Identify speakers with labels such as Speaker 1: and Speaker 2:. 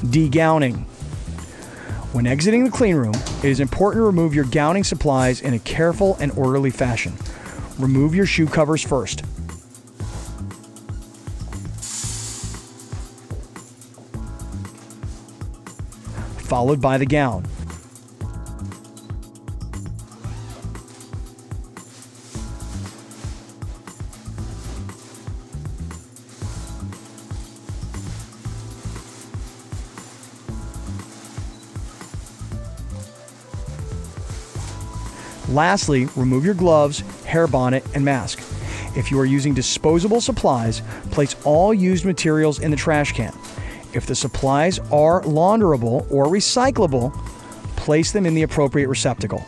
Speaker 1: Degowning. When exiting the clean room, it is important to remove your gowning supplies in a careful and orderly fashion. Remove your shoe covers first. Followed by the gown. Lastly, remove your gloves, hair bonnet, and mask. If you are using disposable supplies, place all used materials in the trash can. If the supplies are launderable or recyclable, place them in the appropriate receptacle.